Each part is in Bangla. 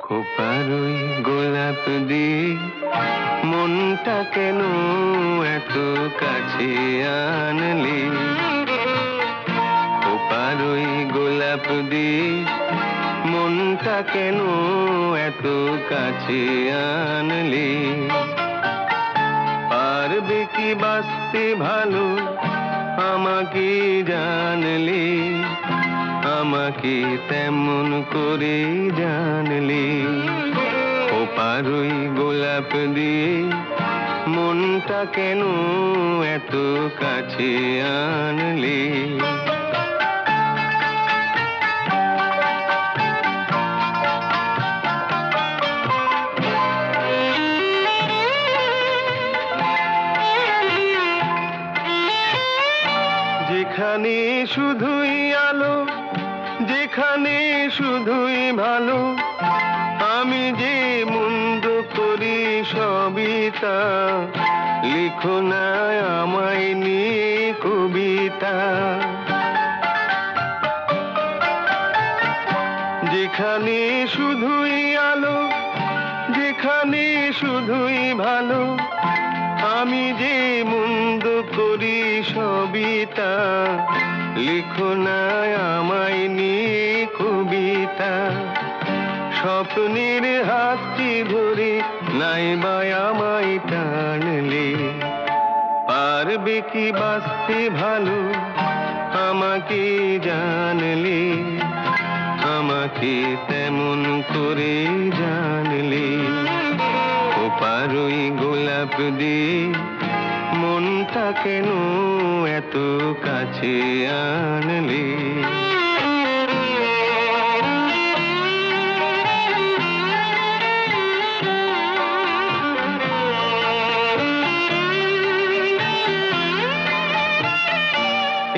খোপার ওই গোলাপ দিয়ে মনটা কেন এত কাছে আনলি? খোপার ওই গোলাপ দিয়ে মনটা কেন এত কাছে আনলি? পারবে কি বাঁচতে ভালো আমাকে জানলি? আমাকে তেমন করে জানলি? খোপার ওই গোলাপ দিয়ে মনটা কেন এত কাছে আনলি? যেখানে শুধুই আলো, যেখানে শুধুই ভালো, আমি যে মন্দ করি সবই তা। লিখো না আমায় নিয়ে কবিতা। যেখানে শুধুই আলো, যেখানে শুধুই ভালো, আমি যে মন্দ করি সবই তা। লিখো না আমায় নিয়ে কবিতা। স্বপ্নের হাতটি ধরে নাইবা আমায় টানলে? পারবে কি বাঁচতে ভালো আমাকে জানলে? আমাকে তেমন করে জানলে? খোপার ওই গোলাপ দিয়ে মনটা কেন এত কাছে আনলে?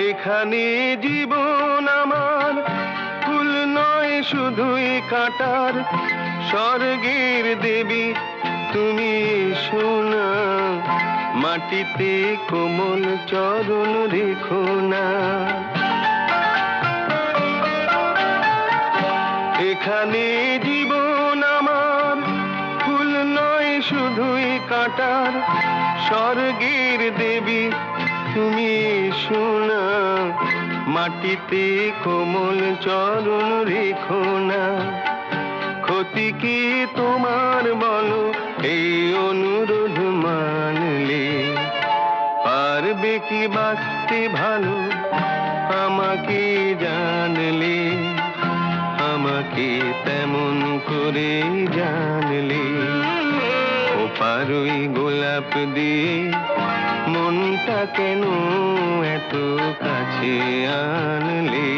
এখানে জীবন আমার ফুল নয় শুধুই কাঁটার। স্বর্গের দেবী তুমি সোনা, মাটিতে কোমল চরণ রেখো না। এখানে জীবন আমার ফুল নয় শুধুই কাঁটার। স্বর্গের দেবী তুমি সোনা, মাটিতে কোমল চরণ রেখো না। ক্ষতি কি তোমার বলো এই অনুরোধ মানলে? পারবে কি বাঁচতে ভালো আমাকে জানলে? আমাকে তেমন করে জানলে? খোপার ওই গোলাপ দিয়ে মনটা কেন এত কাছে আনলে?